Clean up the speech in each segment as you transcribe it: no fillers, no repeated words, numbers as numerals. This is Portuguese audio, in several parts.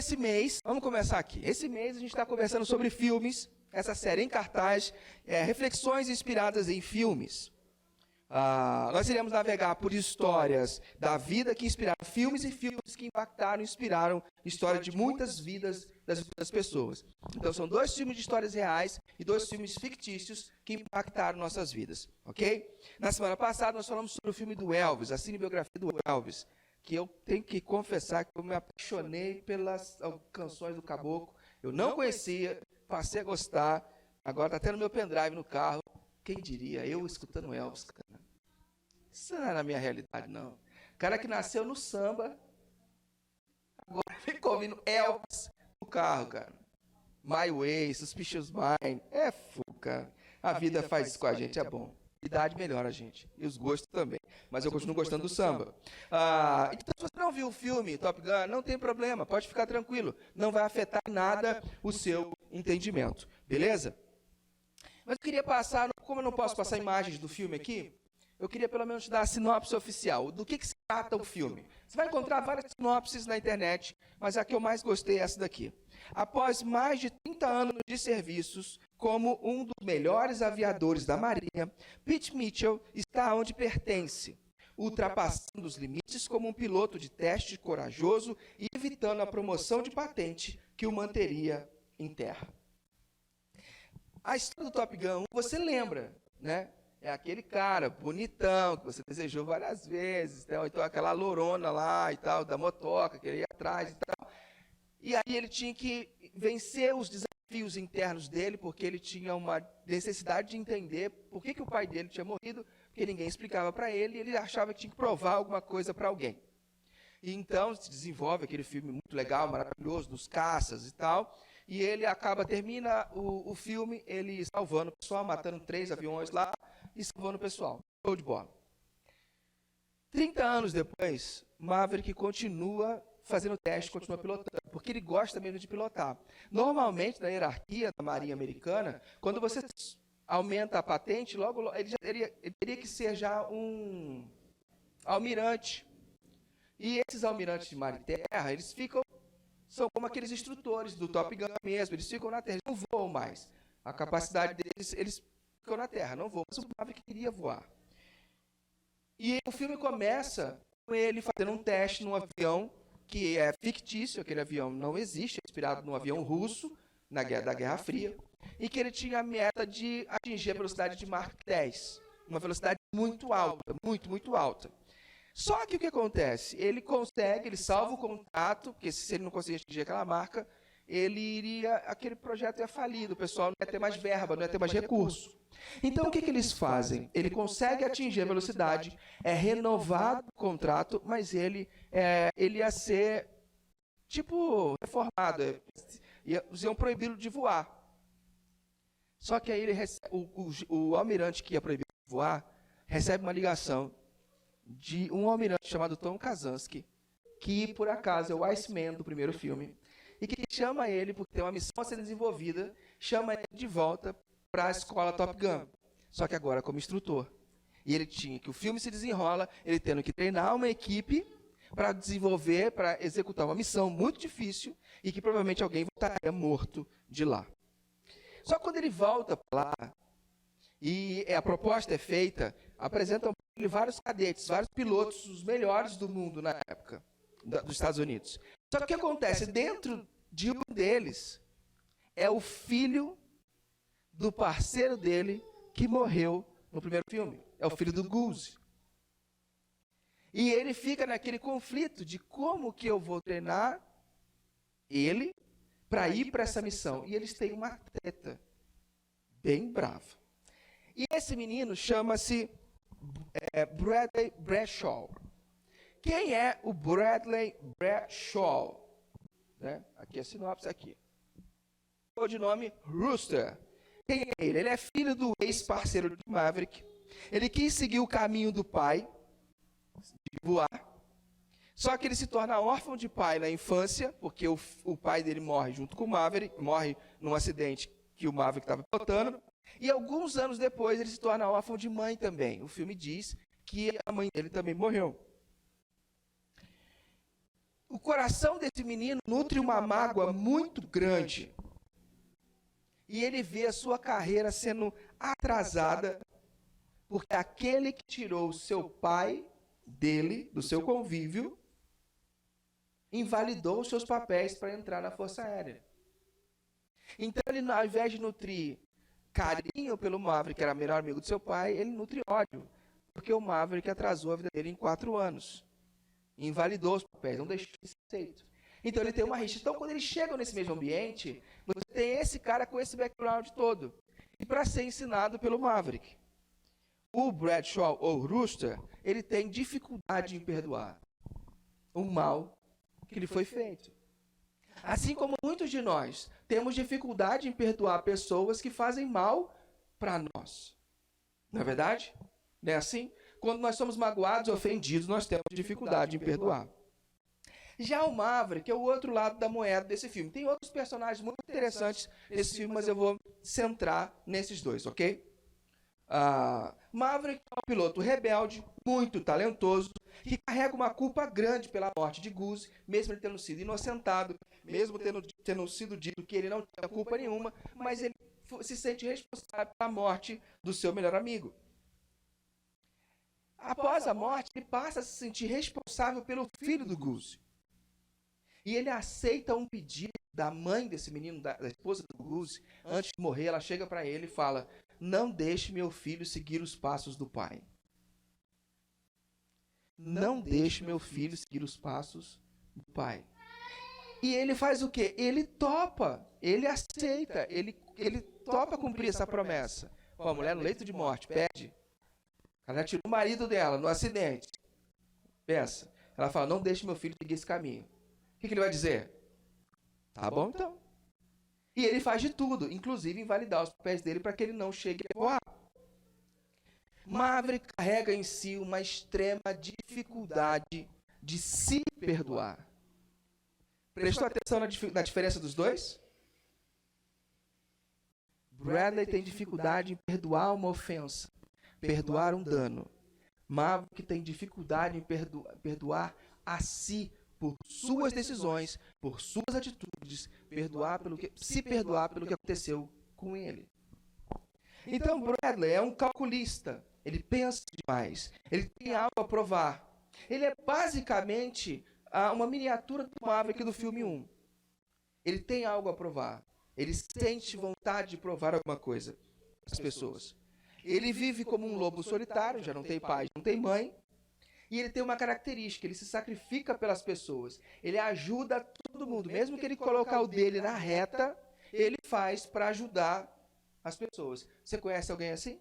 esse mês, vamos começar aqui. Esse mês a gente está conversando sobre filmes, essa série em cartaz, reflexões inspiradas em filmes. Nós iremos navegar por histórias da vida que inspiraram filmes e filmes que impactaram e inspiraram a história de muitas vidas das pessoas. Então, são 2 filmes de histórias reais e 2 filmes fictícios que impactaram nossas vidas, ok? Na semana passada, nós falamos sobre o filme do Elvis, a cinebiografia do Elvis, que eu tenho que confessar que eu me apaixonei pelas canções do Caboclo. Eu não conhecia, passei a gostar, agora está até no meu pendrive no carro. Quem diria, eu escutando Elvis, cara. Isso não é na minha realidade, não. Cara que nasceu no samba, agora fica ouvindo Elvis no carro, cara. My Way, Suspicious Mind, cara. A vida faz isso com a gente, é bom. A idade melhora a gente, e os gostos também. Mas eu continuo gostando do samba. Então, se você não viu o filme Top Gun, não tem problema, pode ficar tranquilo. Não vai afetar em nada o seu entendimento, beleza? Mas eu queria passar, como eu não posso passar imagens do filme aqui, eu queria pelo menos dar a sinopse oficial. Do que se trata o filme? Você vai encontrar várias sinopses na internet, mas a que eu mais gostei é essa daqui. Após mais de 30 anos de serviços, como um dos melhores aviadores da Marinha, Pete Mitchell está onde pertence, ultrapassando os limites como um piloto de teste corajoso e evitando a promoção de patente que o manteria em terra. A história do Top Gun 1, você lembra, né? É aquele cara bonitão que você desejou várias vezes, então aquela lourona lá e tal, da motoca, que ele ia atrás e tal. E aí ele tinha que vencer os desafios internos dele, porque ele tinha uma necessidade de entender por que o pai dele tinha morrido, porque ninguém explicava para ele, e ele achava que tinha que provar alguma coisa para alguém. E então se desenvolve aquele filme muito legal, maravilhoso, dos caças e tal, e ele termina o filme, ele salvando o pessoal, matando 3 aviões lá, e salvando o pessoal. Show de bola. 30 anos depois, Maverick continua fazendo teste, continua pilotando, porque ele gosta mesmo de pilotar. Normalmente, na hierarquia da Marinha Americana, quando você aumenta a patente, logo ele teria que ser já um almirante. E esses almirantes de mar e terra, eles são como aqueles instrutores do Top Gun mesmo, eles ficam na terra, eles não voam mais. A capacidade deles, eles ficam na terra, não voam, mas o Maverick queria voar. E o filme começa com ele fazendo um teste num avião que é fictício, aquele avião não existe, é inspirado num avião russo da Guerra Fria, e que ele tinha a meta de atingir a velocidade de Mach 10, uma velocidade muito alta, muito alta. Só que o que acontece? Ele salva o contrato, porque se ele não conseguir atingir aquela marca, aquele projeto ia falir, o pessoal não ia ter mais verba, não ia ter mais recurso. Então, o que eles fazem? Ele consegue atingir a velocidade, é renovado o contrato, mas ele ia ser, tipo, reformado. Iam proibi-lo de voar. Só que aí o almirante que ia proibir de voar recebe uma ligação de um almirante chamado Tom Kazansky, que, por acaso, é o Iceman do primeiro filme, e que chama ele, porque tem uma missão a ser desenvolvida, chama ele de volta para a escola Top Gun, só que agora como instrutor. E ele tinha que o filme se desenrola, ele tendo que treinar uma equipe para desenvolver, para executar uma missão muito difícil e que provavelmente alguém voltaria morto de lá. Só que quando ele volta para lá e a proposta é feita, apresentam para ele vários cadetes, vários pilotos, os melhores do mundo na época, dos Estados Unidos. Só que o que acontece? Dentro de um deles é o filho do parceiro dele que morreu no primeiro filme. É o filho do Goose. E ele fica naquele conflito de como que eu vou treinar ele para ir para essa missão. E eles têm uma treta bem brava. E esse menino chama-se Bradley Bradshaw. Quem é o Bradley Bradshaw? Né? Aqui é a sinopse aqui. O de nome Rooster. Quem é ele? Ele é filho do ex-parceiro de Maverick. Ele quis seguir o caminho do pai, de voar. Só que ele se torna órfão de pai na infância, porque o pai dele morre junto com o Maverick, morre num acidente que o Maverick estava pilotando. E alguns anos depois ele se torna órfão de mãe também. O filme diz que a mãe dele também morreu. O coração desse menino nutre uma mágoa muito grande. E ele vê a sua carreira sendo atrasada, porque aquele que tirou o seu pai dele, do seu convívio, invalidou os seus papéis para entrar na Força Aérea. Então, ele, ao invés de nutrir carinho pelo Maverick, que era o melhor amigo do seu pai, ele nutre ódio, porque o Maverick atrasou a vida dele em 4 anos. Invalidou os papéis, não deixou de ser aceito. Então, ele tem uma rixa. Então, quando eles chegam nesse mesmo ambiente, você tem esse cara com esse background todo. E para ser ensinado pelo Maverick. O Bradshaw, ou Rooster, ele tem dificuldade em perdoar o mal que lhe foi feito. Assim como muitos de nós temos dificuldade em perdoar pessoas que fazem mal para nós. Não é verdade? Não é assim? Quando nós somos magoados, ofendidos, nós temos dificuldade em perdoar. Já o Maverick é o outro lado da moeda desse filme. Tem outros personagens muito interessantes nesse filme, mas eu vou centrar nesses dois, ok? Maverick é um piloto rebelde, muito talentoso, que carrega uma culpa grande pela morte de Goose, mesmo ele tendo sido inocentado, mesmo tendo sido dito que ele não tinha culpa nenhuma, mas ele se sente responsável pela morte do seu melhor amigo. Após a morte, ele passa a se sentir responsável pelo filho do Goose. E ele aceita um pedido da mãe desse menino, da esposa do Goose. Antes de morrer, ela chega para ele e fala: não deixe meu filho seguir os passos do pai. Não deixe meu filho seguir os passos do pai. E ele faz o quê? Ele topa, ele aceita, ele topa cumprir essa promessa. Pô, a mulher no leito de morte pede. Ela tirou o marido dela no acidente. Pensa. Ela fala: não deixe meu filho seguir esse caminho. O que ele vai dizer? Tá bom, então. E ele faz de tudo, inclusive invalidar os papéis dele para que ele não chegue a voar. Maverick carrega em si uma extrema dificuldade de se perdoar. Prestou atenção na diferença dos dois? Bradley tem dificuldade em perdoar uma ofensa, perdoar um dano. Maverick tem dificuldade em perdoar a si por suas decisões, por suas atitudes, se perdoar pelo que aconteceu com ele. Então, Bradley é um calculista. Ele pensa demais. Ele tem algo a provar. Ele é basicamente uma miniatura do Maverick do filme 1. Ele tem algo a provar. Ele sente vontade de provar alguma coisa às pessoas. Ele vive como um lobo solitário, já não tem pai, não tem mãe. E ele tem uma característica: ele se sacrifica pelas pessoas. Ele ajuda todo mundo. Mesmo que ele coloque o dele na reta, ele faz para ajudar as pessoas. Você conhece alguém assim?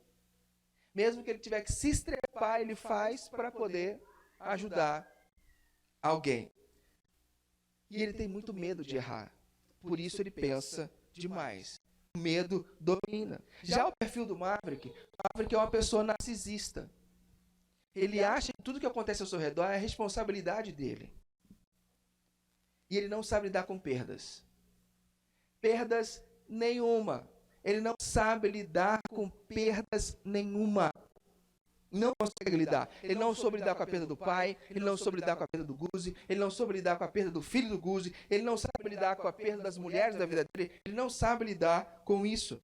Mesmo que ele tiver que se estrepar, ele faz para poder ajudar alguém. E ele tem muito medo de errar. Por isso ele pensa demais. O medo domina. Já o perfil do Maverick é uma pessoa narcisista. Ele acha que tudo que acontece ao seu redor é a responsabilidade dele. E ele não sabe lidar com perdas. Perdas nenhuma. Ele não sabe lidar com perdas nenhuma. Não consegue lidar. Ele não soube lidar com a perda do pai, ele não soube lidar com a perda do Goose, ele não soube lidar com a perda do filho do Goose, ele não sabe lidar com a perda das mulheres da vida dele, ele não sabe lidar com isso.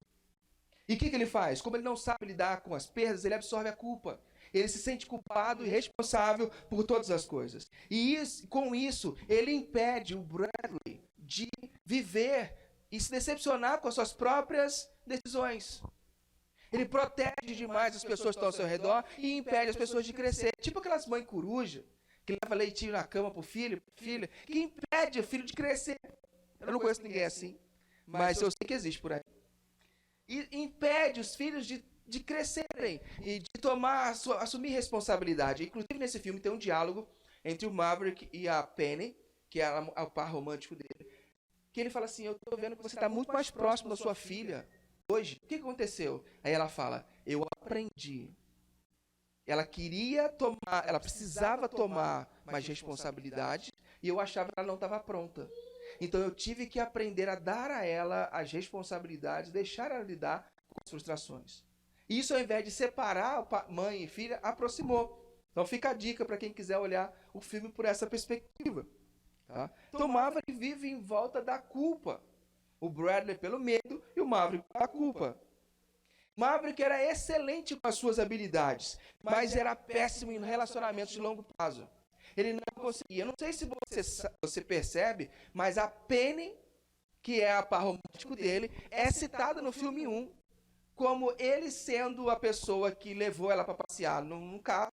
E o que ele faz? Como ele não sabe lidar com as perdas, ele absorve a culpa. Ele se sente culpado e responsável por todas as coisas. E com isso, ele impede o Bradley de viver e se decepcionar com as suas próprias decisões. Ele protege demais as pessoas que estão ao seu redor e impede as pessoas de crescer. Tipo aquelas mães coruja que leva leitinho na cama para o filho, filha, que impede o filho de crescer. Eu não conheço ninguém assim, mas eu sei que existe por aí. E impede os filhos de crescerem e de assumir responsabilidade. Inclusive, nesse filme tem um diálogo entre o Maverick e a Penny, que é o par romântico dele, que ele fala assim: eu estou vendo que você está muito mais próximo da sua filha hoje. O que aconteceu? Aí ela fala: eu aprendi. Ela precisava tomar mais responsabilidade e eu achava que ela não estava pronta. Então eu tive que aprender a dar a ela as responsabilidades, deixar ela lidar com as frustrações. Isso, ao invés de separar mãe e filha, aproximou. Então fica a dica para quem quiser olhar o filme por essa perspectiva. Tá? Então o Maverick vive em volta da culpa. O Bradley pelo medo e o Maverick pela culpa. Maverick era excelente com as suas habilidades, mas era péssimo em relacionamentos de longo prazo. Ele não conseguia. Eu não sei se você percebe, mas a Penny, que é a par romântico dele, é citada no filme 1 como ele sendo a pessoa que levou ela para passear num carro,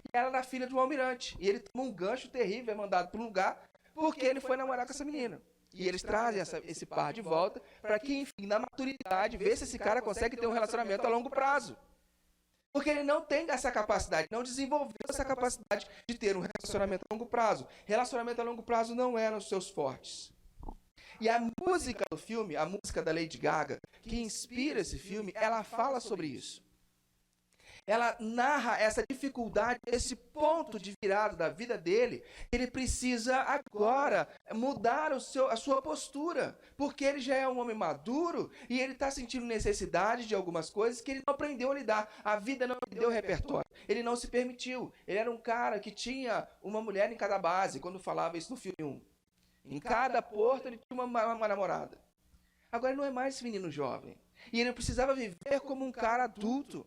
e ela era filha de um almirante. E ele toma um gancho terrível, é mandado para um lugar, porque ele foi namorar com essa menina. E eles trazem esse par de volta para que, enfim, na maturidade, ver se esse cara consegue ter um relacionamento a longo prazo. Porque ele não tem essa capacidade, não desenvolveu essa capacidade de ter um relacionamento a longo prazo. Relacionamento a longo prazo não era os seus fortes. E a música do filme, a música da Lady Gaga, que inspira esse filme, ela fala sobre isso. Ela narra essa dificuldade, esse ponto de virada da vida dele. Ele precisa agora mudar a sua postura, porque ele já é um homem maduro e ele está sentindo necessidade de algumas coisas que ele não aprendeu a lidar. A vida não lhe deu repertório, ele não se permitiu. Ele era um cara que tinha uma mulher em cada base, quando falava isso no filme 1. Em cada porto ele tinha uma namorada. Agora ele não é mais esse menino jovem. E ele precisava viver como um cara adulto.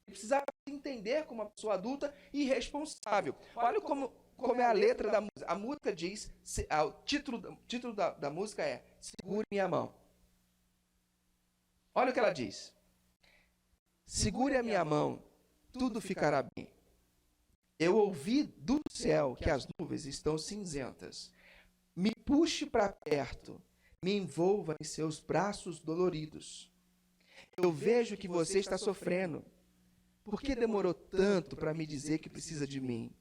Ele precisava se entender como uma pessoa adulta e responsável. Olha como é a letra da música. A música diz, o título da música é Segure Minha Mão. Olha o que ela diz. Segure a minha mão, tudo ficará bem. Eu ouvi do céu que as nuvens estão cinzentas. Me puxe para perto, me envolva em seus braços doloridos. Eu vejo que você está sofrendo. Por que demorou tanto para me dizer que precisa de mim?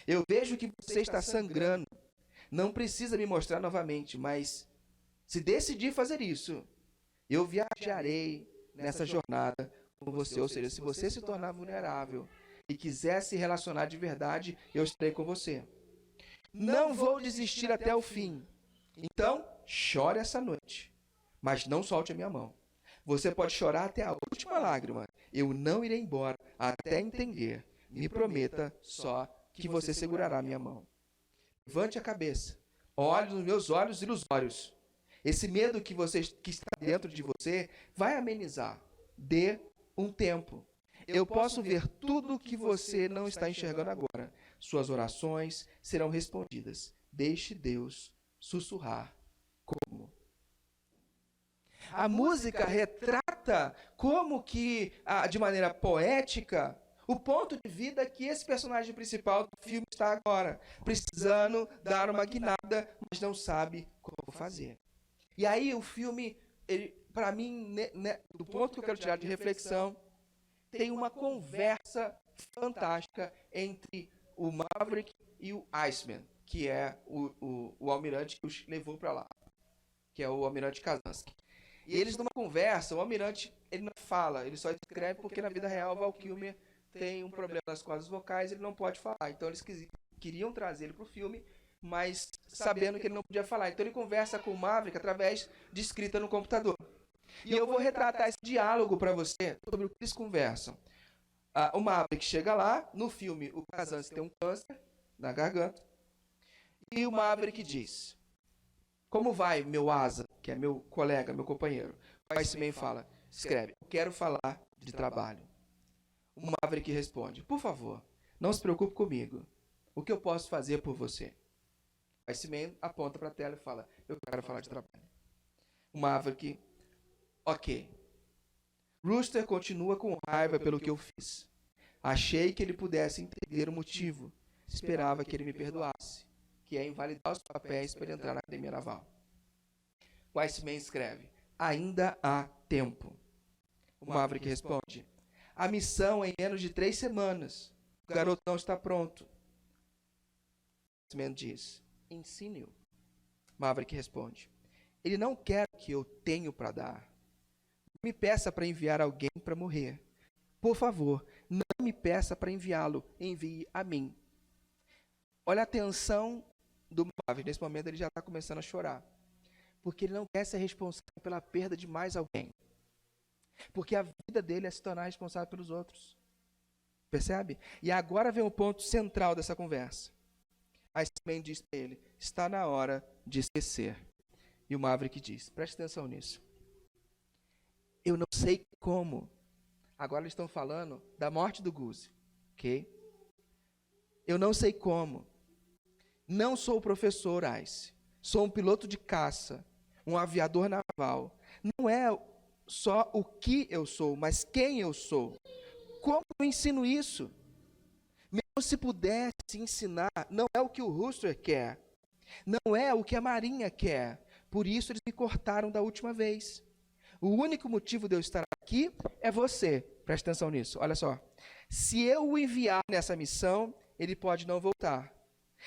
Eu vejo que você está sangrando. Não precisa me mostrar novamente, mas se decidir fazer isso, eu viajarei nessa jornada com você. Ou seja, se você se tornar vulnerável e quiser se relacionar de verdade, eu estarei com você. Não vou desistir até o fim. Então, chore essa noite, mas não solte a minha mão. Você pode chorar até a última lágrima. Eu não irei embora até entender. Me prometa só que você segurará a minha mão. Levante a cabeça. Olhe nos meus olhos ilusórios. Esse medo que está dentro de você vai amenizar. Dê um tempo. Eu posso ver tudo o que você não está enxergando agora. Suas orações serão respondidas. Deixe Deus sussurrar como. A música retrata como que, de maneira poética, o ponto de vida que esse personagem principal do filme está agora, precisando dar uma guinada, mas não sabe como fazer. E aí o filme, para mim, do ponto que eu quero tirar de reflexão, tem uma conversa fantástica entre o Maverick e o Iceman, que é o almirante que os levou para lá, que é o almirante Kazansky. E eles, numa conversa, o almirante, ele não fala, ele só escreve porque na vida real o Val Kilmer tem um problema nas cordas vocais, ele não pode falar. Então eles queriam trazer ele para o filme, mas sabendo que ele não podia falar. Então ele conversa com o Maverick através de escrita no computador. E eu vou retratar esse diálogo para você sobre o que eles conversam. O Maverick chega lá, no filme o Kazansky tem um câncer na garganta, e o Maverick diz: como vai, meu asa, que é meu colega, meu companheiro? O Iceman fala, escreve, eu quero falar de trabalho. O Maverick responde, por favor, não se preocupe comigo. O que eu posso fazer por você? O Iceman aponta para a tela e fala, eu quero falar de trabalho. O Maverick, ok. Rooster continua com raiva pelo que eu fiz. Achei que ele pudesse entender o motivo. Esperava que ele me perdoasse, que é invalidar os papéis para ele entrar na Academia Naval. O Iceman escreve, ainda há tempo. O Maverick responde, a missão é em menos de 3 semanas. O garoto não está pronto. O Iceman diz, ensine-o. Maverick responde, ele não quer o que eu tenho para dar. Não me peça para enviar alguém para morrer. Por favor, não me peça para enviá-lo, envie a mim. Olha a tensão do Maverick. Nesse momento ele já está começando a chorar. Porque ele não quer ser responsável pela perda de mais alguém. Porque a vida dele é se tornar responsável pelos outros. Percebe? E agora vem o ponto central dessa conversa. Aí Iceman diz para ele, está na hora de esquecer. E o Maverick diz, preste atenção nisso. Eu não sei como. Agora eles estão falando da morte do Goose, ok? Eu não sei como. Não sou o professor Ice. Sou um piloto de caça, um aviador naval. Não é só o que eu sou, mas quem eu sou. Como eu ensino isso? Mesmo se pudesse ensinar, não é o que o Rooster quer. Não é o que a Marinha quer. Por isso eles me cortaram da última vez. O único motivo de eu estar aqui é você. Preste atenção nisso. Olha só. Se eu o enviar nessa missão, ele pode não voltar.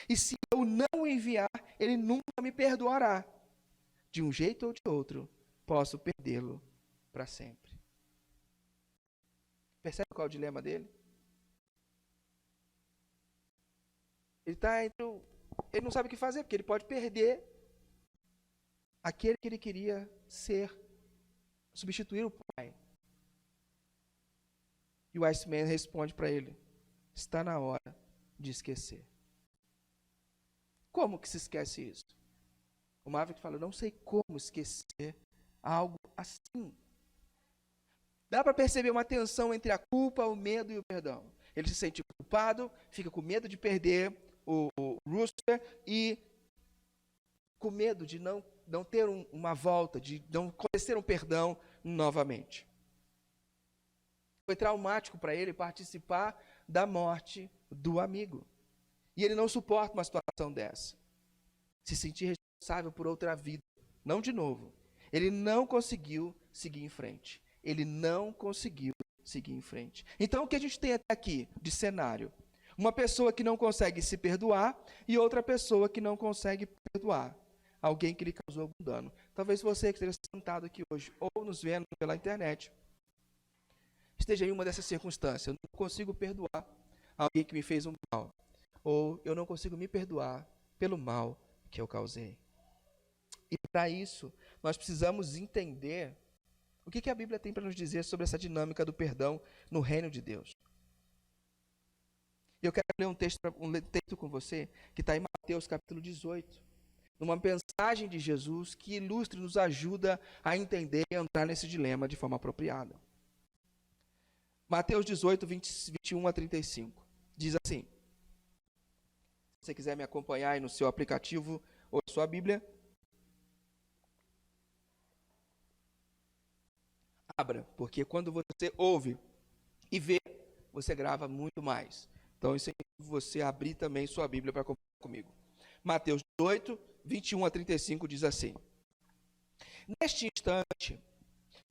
E se eu não o enviar, ele nunca me perdoará. De um jeito ou de outro, posso perdê-lo para sempre. Percebe qual é o dilema dele? Ele não sabe o que fazer, porque ele pode perder aquele que ele queria ser, substituir o pai. E o Iceman responde para ele, está na hora de esquecer. Como que se esquece isso? O Maverick fala, não sei como esquecer algo assim. Dá para perceber uma tensão entre a culpa, o medo e o perdão. Ele se sente culpado, fica com medo de perder o Rooster e com medo de não ter uma volta, de não acontecer um perdão novamente. Foi traumático para ele participar da morte do amigo. E ele não suporta uma situação dessa. Se sentir responsável por outra vida. Não de novo. Ele não conseguiu seguir em frente. Ele não conseguiu seguir em frente. Então, o que a gente tem até aqui de cenário? Uma pessoa que não consegue se perdoar e outra pessoa que não consegue perdoar alguém que lhe causou algum dano. Talvez você que esteja sentado aqui hoje ou nos vendo pela internet esteja em uma dessas circunstâncias. Eu não consigo perdoar alguém que me fez um mal. Ou eu não consigo me perdoar pelo mal que eu causei. E para isso, nós precisamos entender o que a Bíblia tem para nos dizer sobre essa dinâmica do perdão no reino de Deus. E eu quero ler um texto com você, que está em Mateus capítulo 18. Numa mensagem de Jesus que ilustra e nos ajuda a entender e entrar nesse dilema de forma apropriada. Mateus 18, 21 a 35. Diz assim. Se você quiser me acompanhar aí no seu aplicativo ou sua Bíblia, abra, porque quando você ouve e vê, você grava muito mais. Então, isso é você abrir também sua Bíblia para acompanhar comigo. Mateus 18, 21 a 35 diz assim. Neste instante,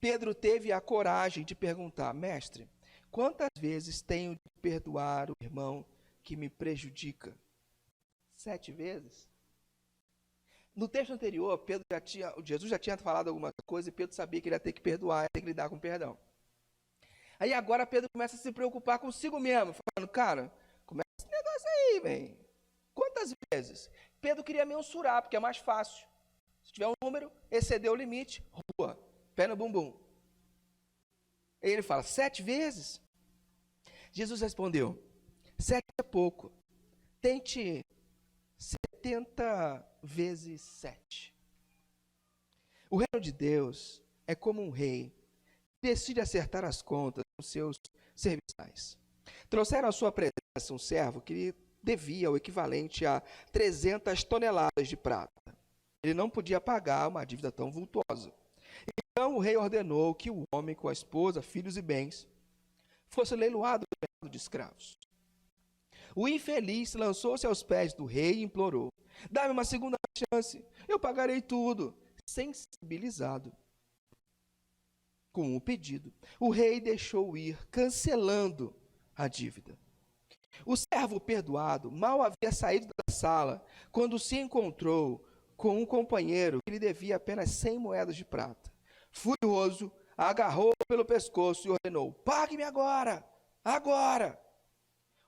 Pedro teve a coragem de perguntar, mestre, quantas vezes tenho de perdoar o irmão que me prejudica? 7 vezes? No texto anterior, Jesus já tinha falado alguma coisa e Pedro sabia que ele ia ter que perdoar, ia ter que lidar com perdão. Aí agora Pedro começa a se preocupar consigo mesmo, falando, cara, começa esse negócio aí, velho. Quantas vezes? Pedro queria mensurar, porque é mais fácil. Se tiver um número, excedeu o limite, rua, pé no bumbum. Aí ele fala, 7 vezes? Jesus respondeu, 7 é pouco. Tente 70 vezes 7. O reino de Deus é como um rei que decide acertar as contas com seus serviçais. Trouxeram à sua presença um servo que lhe devia o equivalente a 300 toneladas de prata. Ele não podia pagar uma dívida tão vultosa. Então o rei ordenou que o homem com a esposa, filhos e bens fosse leiloado no mercado de escravos. O infeliz lançou-se aos pés do rei e implorou, dá-me uma segunda chance, eu pagarei tudo. Sensibilizado com o pedido, o rei deixou ir, cancelando a dívida. O servo perdoado mal havia saído da sala quando se encontrou com um companheiro que lhe devia apenas 100 moedas de prata. Furioso, agarrou pelo pescoço e ordenou, pague-me agora, agora.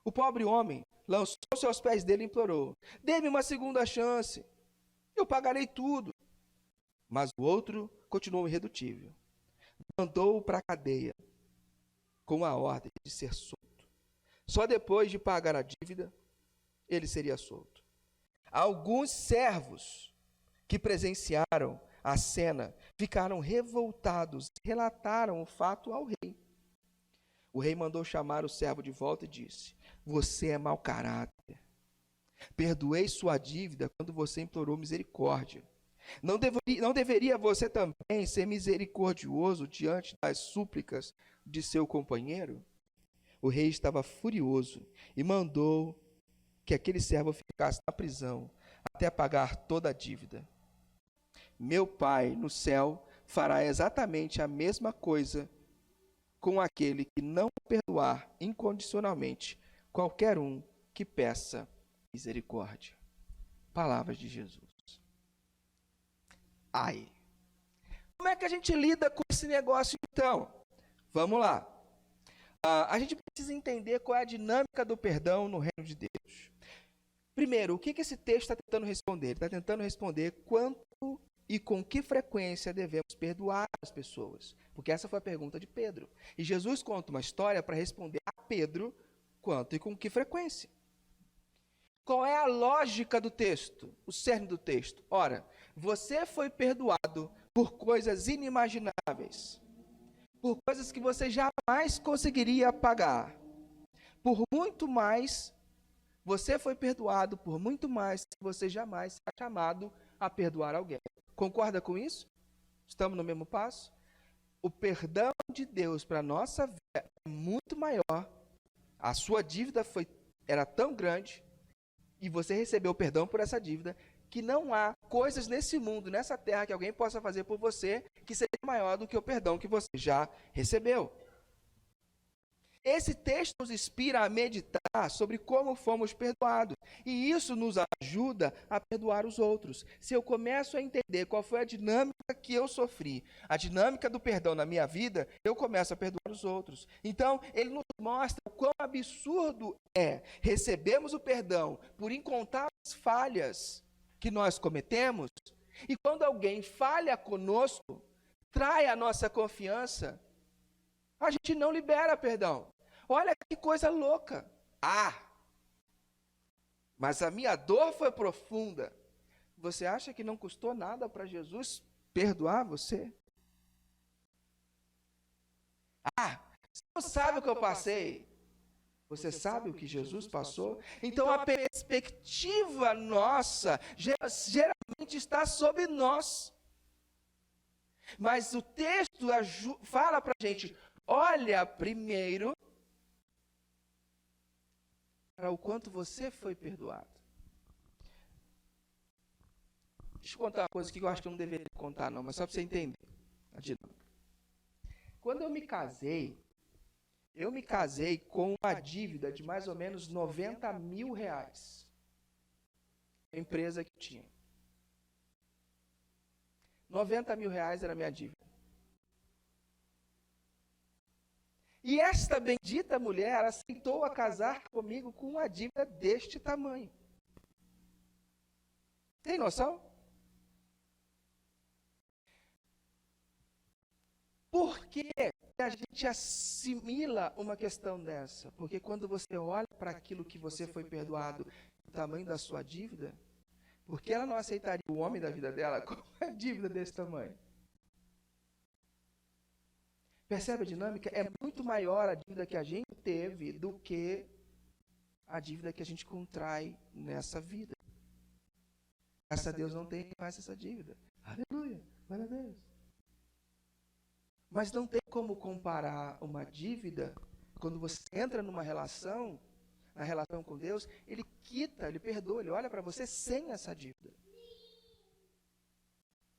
O pobre homem lançou-se aos pés dele e implorou, dê-me uma segunda chance, eu pagarei tudo. Mas o outro continuou irredutível. Mandou-o para a cadeia, com a ordem de ser solto. Só depois de pagar a dívida, ele seria solto. Alguns servos que presenciaram a cena ficaram revoltados e relataram o fato ao rei. O rei mandou chamar o servo de volta e disse: você é mau caráter. Perdoei sua dívida quando você implorou misericórdia. Não deveria você também ser misericordioso diante das súplicas de seu companheiro? O rei estava furioso e mandou que aquele servo ficasse na prisão até pagar toda a dívida. Meu Pai no céu fará exatamente a mesma coisa com aquele que não perdoar incondicionalmente qualquer um que peça misericórdia. Palavras de Jesus. Ai. Como é que a gente lida com esse negócio então? Vamos lá. A gente precisa entender qual é a dinâmica do perdão no reino de Deus. Primeiro, o que esse texto está tentando responder? Ele está tentando responder quanto e com que frequência devemos perdoar as pessoas. Porque essa foi a pergunta de Pedro. E Jesus conta uma história para responder a Pedro quanto e com que frequência. Qual é a lógica do texto? O cerne do texto. Ora, você foi perdoado por coisas inimagináveis. Por coisas que você jamais conseguiria pagar. Por muito mais, você foi perdoado por muito mais que você jamais será chamado a perdoar alguém. Concorda com isso? Estamos no mesmo passo? O perdão de Deus para a nossa vida é muito maior. A sua dívida era tão grande e você recebeu perdão por essa dívida que não há coisas nesse mundo, nessa terra, que alguém possa fazer por você que seja maior do que o perdão que você já recebeu. Esse texto nos inspira a meditar sobre como fomos perdoados. E isso nos ajuda a perdoar os outros. Se eu começo a entender qual foi a dinâmica que eu sofri, a dinâmica do perdão na minha vida, eu começo a perdoar os outros. Então, ele nos mostra o quão absurdo é recebermos o perdão por incontáveis falhas que nós cometemos. E quando alguém falha conosco, trai a nossa confiança, a gente não libera perdão. Olha que coisa louca. Mas a minha dor foi profunda. Você acha que não custou nada para Jesus perdoar você? Você não sabe o que eu passei. Você sabe o que Jesus passou? Então a perspectiva nossa geralmente está sobre nós. Mas o texto fala para a gente, olha primeiro para o quanto você foi perdoado. Deixa eu contar uma coisa que eu acho que eu não deveria contar não, mas só para você entender. Quando eu me casei com uma dívida de mais ou menos R$90 mil. A empresa que eu tinha. R$90 mil era a minha dívida. E esta bendita mulher aceitou a casar comigo com uma dívida deste tamanho. Tem noção? Por que a gente assimila uma questão dessa? Porque quando você olha para aquilo que você foi perdoado, o tamanho da sua dívida, por que ela não aceitaria o homem da vida dela com uma dívida desse tamanho? Percebe a dinâmica? É muito maior a dívida que a gente teve do que a dívida que a gente contrai nessa vida. Graças a Deus não tem mais essa dívida. Aleluia, glória a Deus. Mas não tem como comparar uma dívida, quando você entra numa relação, na relação com Deus, Ele quita, Ele perdoa, Ele olha para você sem essa dívida.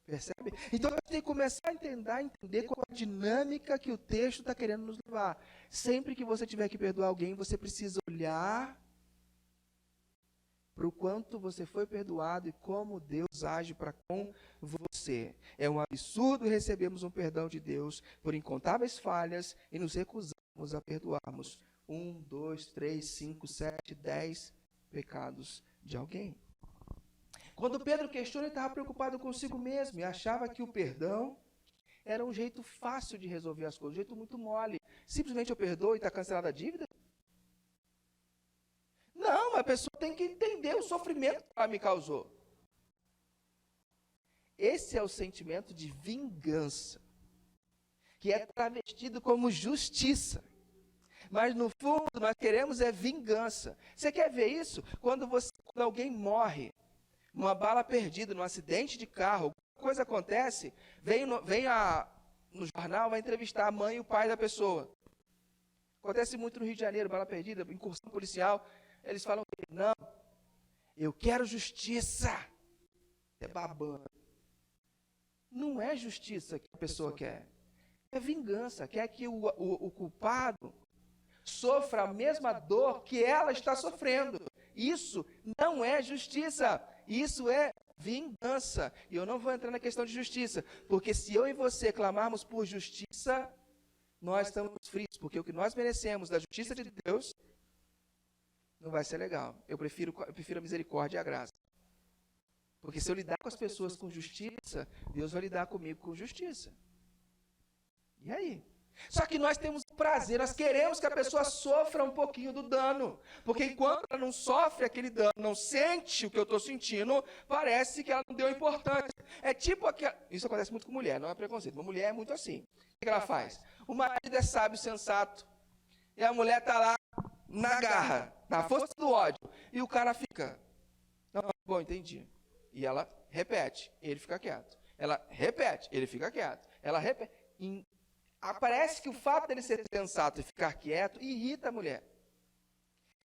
Percebe? Então, a gente tem que começar a entender qual a dinâmica que o texto está querendo nos levar. Sempre que você tiver que perdoar alguém, você precisa olhar para o quanto você foi perdoado e como Deus age para com você. É um absurdo recebermos um perdão de Deus por incontáveis falhas e nos recusarmos a perdoarmos 1, 2, 3, 5, 7, 10 pecados de alguém. Quando Pedro questiona, ele estava preocupado consigo mesmo e achava que o perdão era um jeito fácil de resolver as coisas, um jeito muito mole. Simplesmente eu perdoo e está cancelada a dívida? Não, a pessoa tem que entender o sofrimento que ela me causou. Esse é o sentimento de vingança, que é travestido como justiça. Mas no fundo nós queremos é vingança. Você quer ver isso? Quando alguém morre, numa bala perdida, num acidente de carro, alguma coisa acontece, vem no jornal, vai entrevistar a mãe e o pai da pessoa. Acontece muito no Rio de Janeiro, bala perdida, incursão policial. Eles falam, não, eu quero justiça. É babando. Não é justiça que a pessoa quer. É vingança. Quer que o culpado sofra a mesma dor que ela está sofrendo. Isso não é justiça. Isso é vingança. E eu não vou entrar na questão de justiça, porque se eu e você clamarmos por justiça, nós estamos fritos, porque o que nós merecemos da justiça de Deus não vai ser legal. Eu prefiro a misericórdia e a graça. Porque se eu lidar com as pessoas com justiça, Deus vai lidar comigo com justiça. E aí? Só que nós temos prazer, nós queremos que a pessoa sofra um pouquinho do dano. Porque enquanto ela não sofre aquele dano, não sente o que eu estou sentindo, parece que ela não deu importância. É tipo aquela... Isso acontece muito com mulher, não é preconceito. Uma mulher é muito assim. O que ela faz? O marido é sábio, sensato, e a mulher está lá na garra, na força do ódio. E o cara fica... Não, bom, entendi. E ela repete, ele fica quieto. Ela repete, ele fica quieto. Ela repete. Parece que o fato dele ser sensato e ficar quieto irrita a mulher.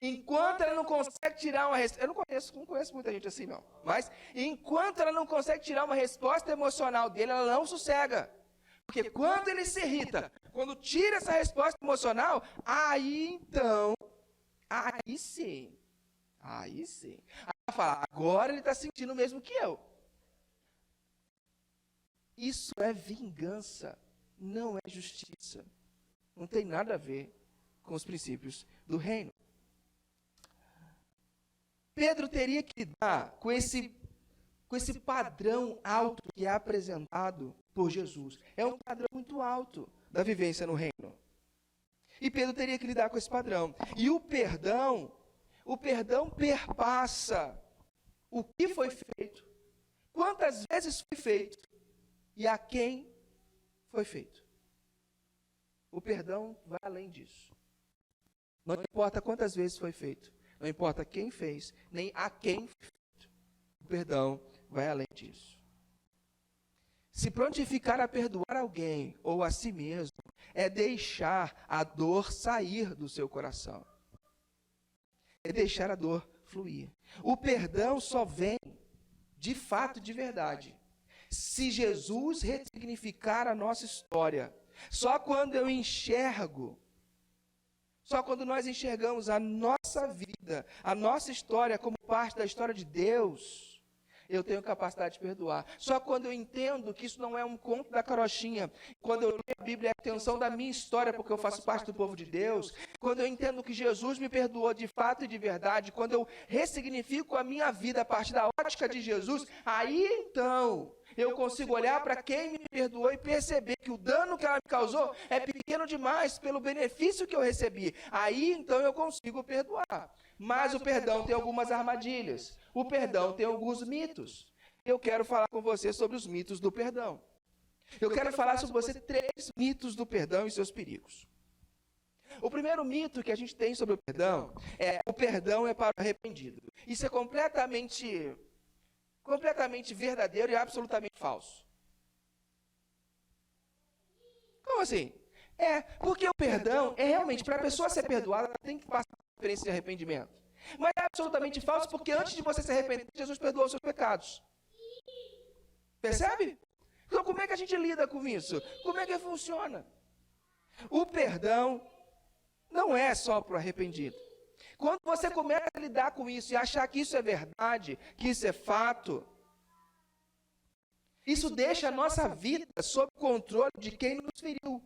Enquanto ela não consegue tirar uma resposta... Eu não conheço muita gente assim, não. Mas, enquanto ela não consegue tirar uma resposta emocional dele, ela não sossega. Porque quando ele se irrita, quando tira essa resposta emocional, aí sim. Aí ela fala, agora ele está sentindo o mesmo que eu. Isso é vingança, não é justiça. Não tem nada a ver com os princípios do reino. Pedro teria que lidar com esse padrão alto que é apresentado por Jesus. É um padrão muito alto da vivência no reino. E Pedro teria que lidar com esse padrão. E o perdão perpassa o que foi feito, quantas vezes foi feito e a quem foi feito. O perdão vai além disso. Não importa quantas vezes foi feito, não importa quem fez, nem a quem foi feito. O perdão vai além disso. Se prontificar a perdoar alguém ou a si mesmo é deixar a dor sair do seu coração. É deixar a dor fluir. O perdão só vem, de fato, de verdade, se Jesus ressignificar a nossa história. Só quando nós enxergamos a nossa vida, a nossa história como parte da história de Deus, eu tenho capacidade de perdoar. Só quando eu entendo que isso não é um conto da carochinha, quando eu leio a Bíblia, é a extensão da minha história, porque eu faço parte do povo de Deus, quando eu entendo que Jesus me perdoou de fato e de verdade, quando eu ressignifico a minha vida a partir da ótica de Jesus, aí então eu consigo olhar para quem me perdoou e perceber que o dano que ela me causou é pequeno demais pelo benefício que eu recebi. Aí então eu consigo perdoar. Mas o perdão tem algumas armadilhas. O perdão tem alguns mitos. Eu quero falar com você sobre os mitos do perdão. Eu quero falar sobre você 3 mitos do perdão e seus perigos. O primeiro mito que a gente tem sobre o perdão é para o arrependido. Isso é completamente verdadeiro e absolutamente falso. Como assim? Porque o perdão é realmente, para a pessoa ser perdoada, ela tem que passar por uma experiência de arrependimento. Mas é absolutamente falso, porque antes de você se arrepender, Jesus perdoou os seus pecados. Percebe? Então como é que a gente lida com isso? Como é que funciona? O perdão não é só para o arrependido. Quando você começa a lidar com isso e achar que isso é verdade, que isso é fato, isso deixa a nossa vida sob controle de quem nos feriu.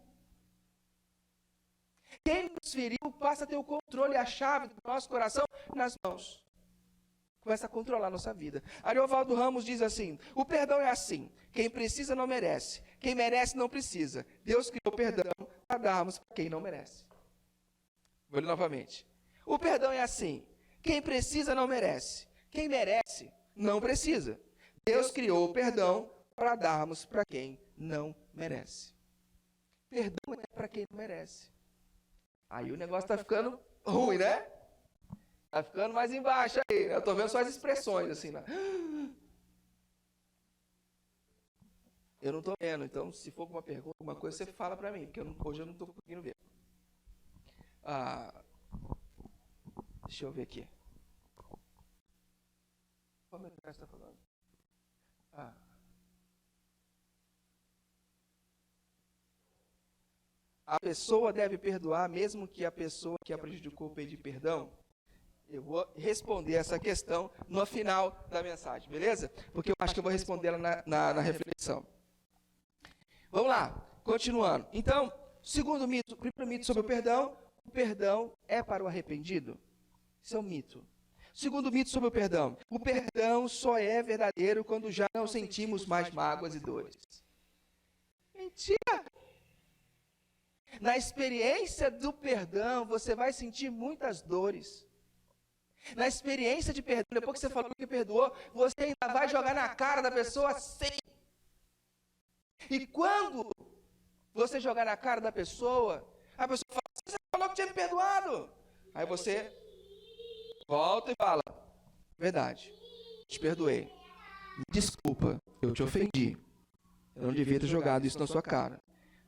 Quem nos feriu passa a ter o controle e a chave do nosso coração nas mãos. Começa a controlar a nossa vida. Ariovaldo Ramos diz assim, o perdão é assim, quem precisa não merece, quem merece não precisa. Deus criou o perdão para darmos para quem não merece. Vou ler novamente. O perdão é assim, Quem precisa não merece. Quem merece não precisa. Deus criou o perdão para darmos para quem não merece. Perdão é para quem não merece. Aí o negócio está ficando ruim, né? Está ficando mais embaixo aí. Eu estou vendo só as expressões assim, né? Eu não estou vendo, então se for alguma pergunta, alguma coisa, você fala para mim, porque hoje eu não estou conseguindo ver. Deixa eu ver aqui. Como é que você está falando? A pessoa deve perdoar mesmo que a pessoa que a prejudicou pedir perdão? Eu vou responder essa questão no final da mensagem, beleza? Porque eu acho que eu vou responder ela na reflexão. Vamos lá, continuando. Então, segundo mito, primeiro mito sobre o perdão é para o arrependido. Isso é um mito. Segundo mito sobre o perdão só é verdadeiro quando já não sentimos mais mágoas e dores. Mentira! Na experiência do perdão, você vai sentir muitas dores. Na experiência de perdão, depois que você falou que perdoou, você ainda vai jogar na cara da pessoa sim. E quando você jogar na cara da pessoa, a pessoa fala, você falou que tinha me perdoado. Aí você volta e fala, verdade, te perdoei. Desculpa, eu te ofendi. Eu não devia ter jogado isso na sua cara.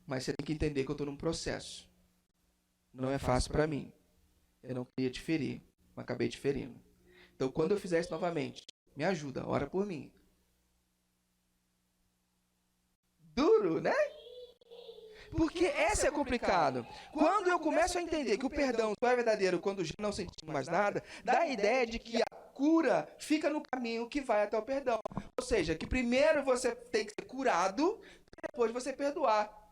Mas você tem que entender que eu estou num processo. Não é fácil para mim. Eu não queria te ferir, mas acabei te ferindo. Então, quando eu fizer isso novamente, me ajuda, ora por mim. Duro, né? Porque essa é complicado. Quando eu começo a entender que o perdão só é verdadeiro quando já não sentimos mais nada, dá a ideia de que a cura fica no caminho que vai até o perdão. Ou seja, que primeiro você tem que ser curado, depois você perdoar.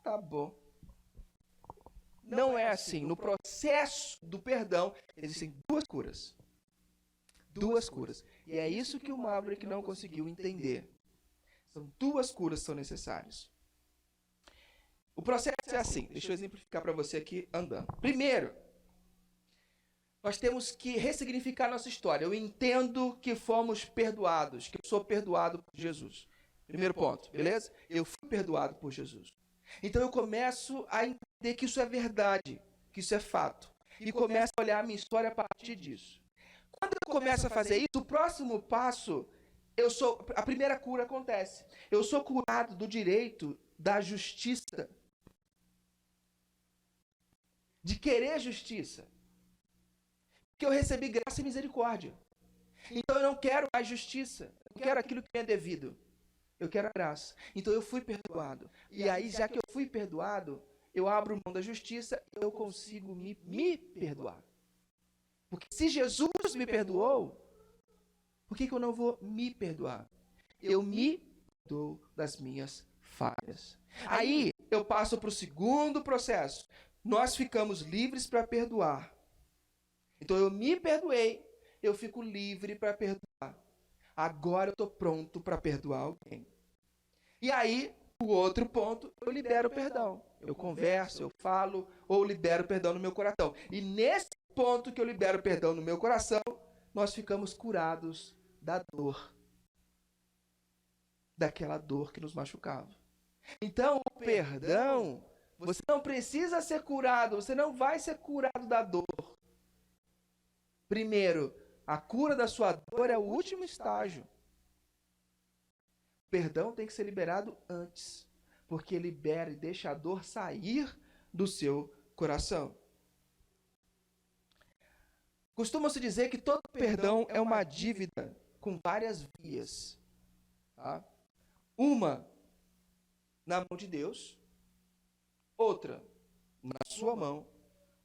Tá bom. Não é assim. No processo do perdão, existem duas curas. Duas curas. E é isso que o Maverick não conseguiu entender. São duas curas que são necessárias. O processo é assim. Deixa eu exemplificar para você aqui andando. Primeiro, nós temos que ressignificar nossa história. Eu entendo que fomos perdoados, que eu sou perdoado por Jesus. Primeiro ponto, beleza? Eu fui perdoado por Jesus. Então eu começo a entender que isso é verdade, que isso é fato. E começo a olhar a minha história a partir disso. Quando eu começo a fazer isso, o próximo passo, a primeira cura acontece. Eu sou curado do direito da justiça. De querer justiça. Porque eu recebi graça e misericórdia. Então eu não quero mais justiça. Eu quero aquilo que me é devido. Eu quero a graça. Então eu fui perdoado. E aí, já que eu fui perdoado, eu abro mão da justiça e eu consigo me perdoar. Porque se Jesus me perdoou, por que eu não vou me perdoar? Eu me perdoo das minhas falhas. Aí eu passo para o segundo processo. Nós ficamos livres para perdoar. Então eu me perdoei, eu fico livre para perdoar. Agora eu estou pronto para perdoar alguém. E aí, o outro ponto, eu libero o perdão. Eu converso, eu falo, ou libero o perdão no meu coração. E nesse ponto que eu libero o perdão no meu coração, nós ficamos curados da dor. Daquela dor que nos machucava. Então, o perdão, você não precisa ser curado, você não vai ser curado da dor. Primeiro, a cura da sua dor é o último estágio. O perdão tem que ser liberado antes, porque libera e deixa a dor sair do seu coração. Costuma-se dizer que todo perdão é uma dívida com várias vias. Tá? Uma na mão de Deus, outra na sua mão,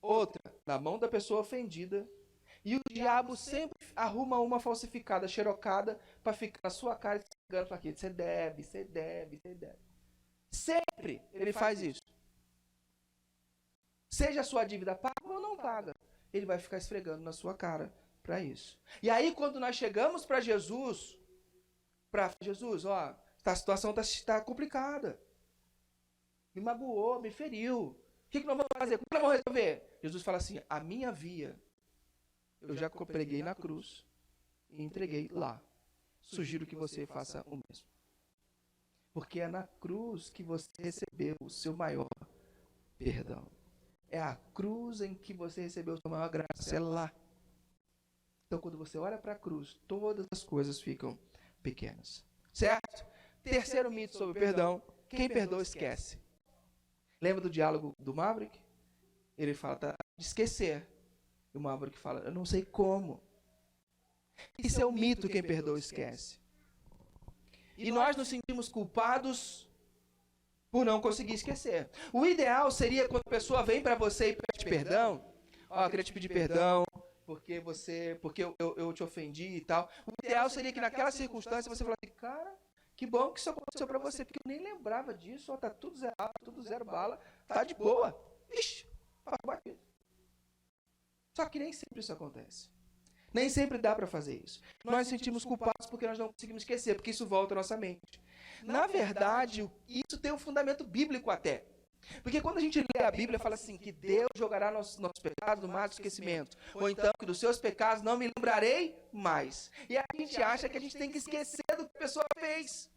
outra na mão da pessoa ofendida, e o diabo sempre arruma uma falsificada, xerocada, para ficar na sua cara e esfregando para aquilo. Você deve, você deve, você deve. Sempre ele faz isso. Seja a sua dívida paga ou não paga, ele vai ficar esfregando na sua cara para isso. E aí, quando nós chegamos para Jesus, ó, a situação está complicada. Me magoou, me feriu. O que nós vamos fazer? Como nós vamos resolver? Jesus fala assim, a minha via eu já preguei na cruz e entreguei lá. Sugiro que você faça o mesmo. Porque é na cruz que você recebeu o seu maior perdão. É a cruz em que você recebeu a sua maior graça, é lá. Então, quando você olha para a cruz, todas as coisas ficam pequenas. Certo? Terceiro mito sobre o perdão: quem perdoa, esquece. Lembra do diálogo do Maverick? Ele fala, tá, de esquecer. E o Maverick fala, eu não sei como. Isso é um mito, quem perdoa, esquece. E nós nos sentimos culpados por não conseguir esquecer. O ideal seria quando a pessoa vem para você e pede perdão, eu queria te pedir perdão, porque eu te ofendi e tal. O ideal seria que naquela circunstância você falasse, cara, que bom que isso aconteceu para você, porque eu nem lembrava disso, tá tudo zerado, tudo zero bala, tá de boa. Ixi, batido. Só que nem sempre isso acontece. Nem sempre dá para fazer isso. Nós nos sentimos culpados porque nós não conseguimos esquecer, porque isso volta à nossa mente. Na verdade, isso tem um fundamento bíblico até. Porque quando a gente lê a Bíblia, fala assim, que Deus jogará nossos pecados no mar do esquecimento. Ou então, que dos seus pecados não me lembrarei mais. E a gente acha que a gente tem que esquecer do que a pessoa fez.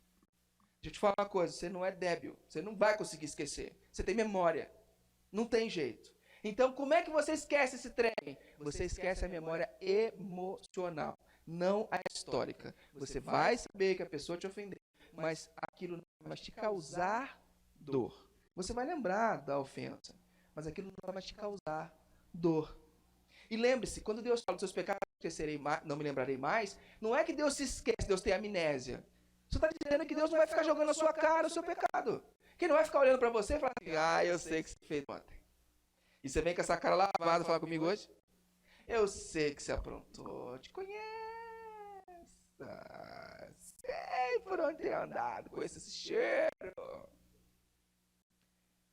Deixa eu te falar uma coisa, você não é débil. Você não vai conseguir esquecer. Você tem memória. Não tem jeito. Então, como é que você esquece esse trem? Você esquece a memória emocional, não a histórica. Você vai saber que a pessoa te ofendeu, mas aquilo não vai mais te causar dor. Você vai lembrar da ofensa, mas aquilo não vai mais te causar dor. E lembre-se, quando Deus fala dos seus pecados, não me lembrarei mais, não é que Deus se esquece, Deus tem amnésia. Você está dizendo que Deus não vai ficar jogando na sua cara o seu pecado. Que não vai ficar olhando para você e falar assim, eu sei que você fez ontem. E você vem com essa cara lavada falar comigo hoje? Eu sei que você aprontou, te conheço. Sei por onde tem andado, conheço esse cheiro.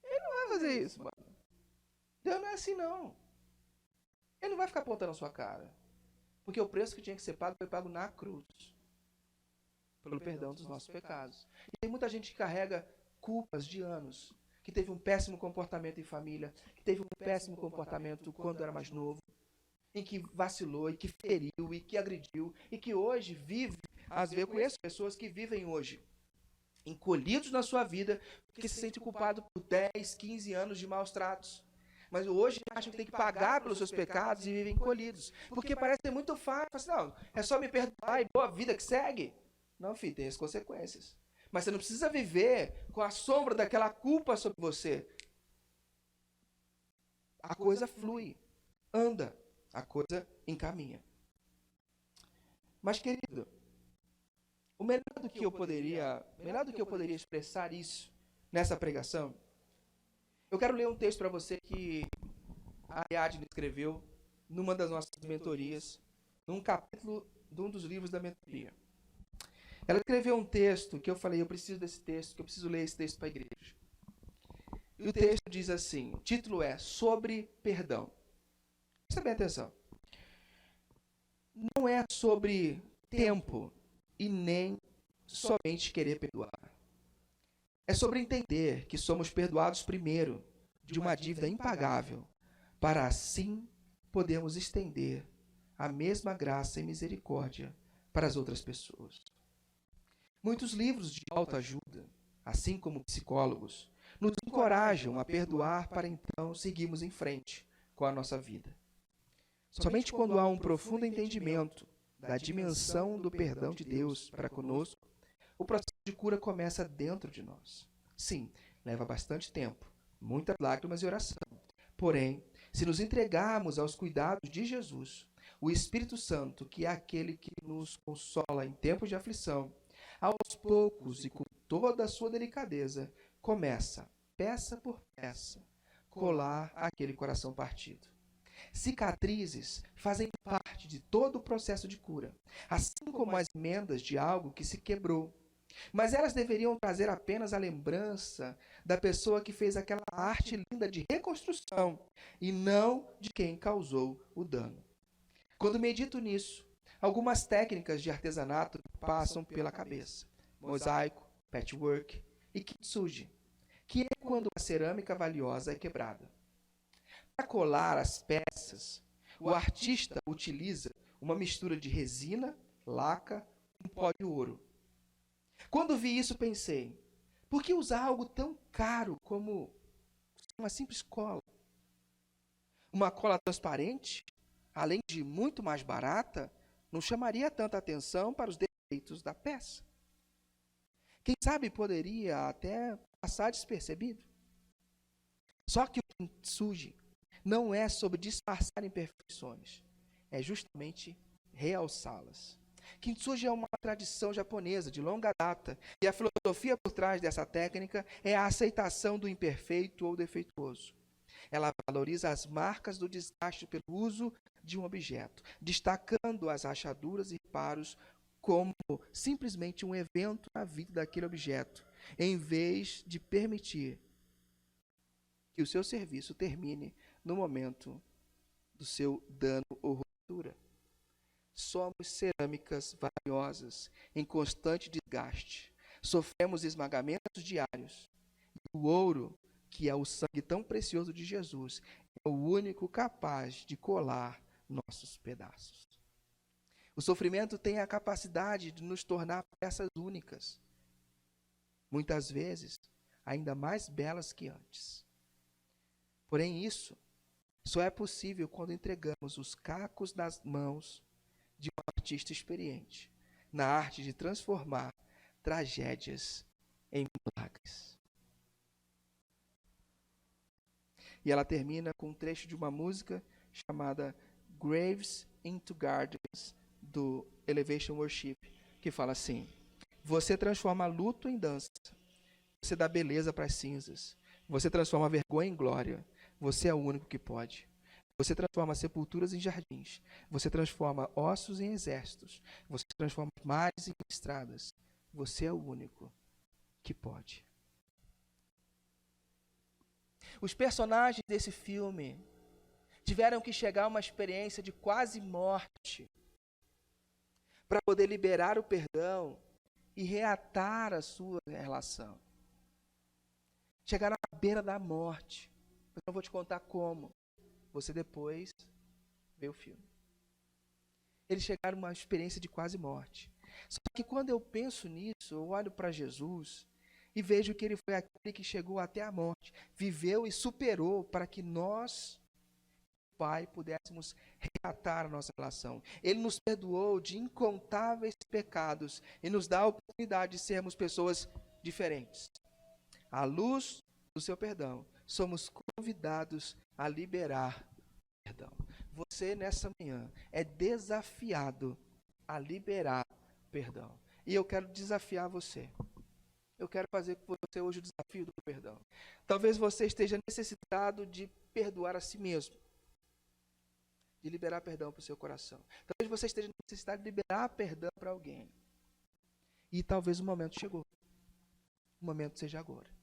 Ele não vai fazer isso, mano. Deus não é assim, não. Ele não vai ficar apontando a sua cara. Porque o preço que tinha que ser pago foi pago na cruz. Pelo perdão dos nossos pecados. E tem muita gente que carrega culpas de anos. Que teve um péssimo comportamento em família, que teve um péssimo comportamento quando era mais novo, em que vacilou, e que feriu, e que agrediu, e que hoje vive, às vezes eu conheço pessoas que vivem hoje encolhidos na sua vida, porque se sentem culpados por 10, 15 anos de maus tratos. Mas hoje acham que tem que pagar pelos seus pecados e vivem encolhidos. Porque parece ser muito fácil. Assim, não, é só me perdoar e boa vida que segue. Não, filho, tem as consequências. Mas você não precisa viver com a sombra daquela culpa sobre você. A coisa flui, anda, a coisa encaminha. Mas, querido, melhor do que eu poderia expressar isso nessa pregação, eu quero ler um texto para você que a Ariadne escreveu numa das nossas mentorias, num capítulo de um dos livros da mentoria. Ela escreveu um texto que eu falei, eu preciso desse texto, que eu preciso ler esse texto para a igreja. E o texto diz assim, o título é Sobre Perdão. Presta bem atenção. Não é sobre tempo e nem somente querer perdoar. É sobre entender que somos perdoados primeiro de uma dívida impagável, para assim podermos estender a mesma graça e misericórdia para as outras pessoas. Muitos livros de autoajuda, assim como psicólogos, nos encorajam a perdoar para então seguirmos em frente com a nossa vida. Somente quando há um profundo entendimento da dimensão do perdão de Deus para conosco, o processo de cura começa dentro de nós. Sim, leva bastante tempo, muitas lágrimas e oração. Porém, se nos entregarmos aos cuidados de Jesus, o Espírito Santo, que é aquele que nos consola em tempos de aflição, aos poucos e com toda a sua delicadeza, começa, peça por peça, colar aquele coração partido. Cicatrizes fazem parte de todo o processo de cura, assim como as emendas de algo que se quebrou. Mas elas deveriam trazer apenas a lembrança da pessoa que fez aquela arte linda de reconstrução e não de quem causou o dano. Quando medito nisso, algumas técnicas de artesanato passam pela cabeça. Mosaico, patchwork e kintsugi, que é quando a cerâmica valiosa é quebrada. Para colar as peças, o artista utiliza uma mistura de resina, laca, com pó de ouro. Quando vi isso, pensei, por que usar algo tão caro como uma simples cola? Uma cola transparente, além de muito mais barata, não chamaria tanta atenção para os defeitos da peça. Quem sabe poderia até passar despercebido. Só que o kintsugi não é sobre disfarçar imperfeições, é justamente realçá-las. Kintsugi é uma tradição japonesa de longa data, e a filosofia por trás dessa técnica é a aceitação do imperfeito ou defeituoso. Ela valoriza as marcas do desgaste pelo uso de um objeto, destacando as rachaduras e reparos como simplesmente um evento na vida daquele objeto, em vez de permitir que o seu serviço termine no momento do seu dano ou ruptura. Somos cerâmicas valiosas, em constante desgaste. Sofremos esmagamentos diários. E o ouro, que é o sangue tão precioso de Jesus, é o único capaz de colar nossos pedaços. O sofrimento tem a capacidade de nos tornar peças únicas, muitas vezes ainda mais belas que antes. Porém, isso só é possível quando entregamos os cacos nas mãos de um artista experiente na arte de transformar tragédias em milagres. E ela termina com um trecho de uma música chamada Graves into Gardens, do Elevation Worship, que fala assim: você transforma luto em dança, você dá beleza para as cinzas, você transforma vergonha em glória, você é o único que pode. Você transforma sepulturas em jardins, você transforma ossos em exércitos, você transforma mares em estradas, você é o único que pode. Os personagens desse filme tiveram que chegar a uma experiência de quase morte para poder liberar o perdão e reatar a sua relação. Chegaram à beira da morte. Eu não vou te contar como. Você depois vê o filme. Eles chegaram a uma experiência de quase morte. Só que quando eu penso nisso, eu olho para Jesus e vejo que ele foi aquele que chegou até a morte, viveu e superou para que nós, Pai, pudéssemos reatar a nossa relação. Ele nos perdoou de incontáveis pecados e nos dá a oportunidade de sermos pessoas diferentes. À luz do seu perdão, somos convidados a liberar perdão. Você, nessa manhã, é desafiado a liberar perdão. E eu quero desafiar você. Eu quero fazer com você hoje o desafio do perdão. Talvez você esteja necessitado de perdoar a si mesmo, de liberar perdão para o seu coração. Talvez você esteja necessitado de liberar perdão para alguém. E talvez o momento chegou. O momento seja agora.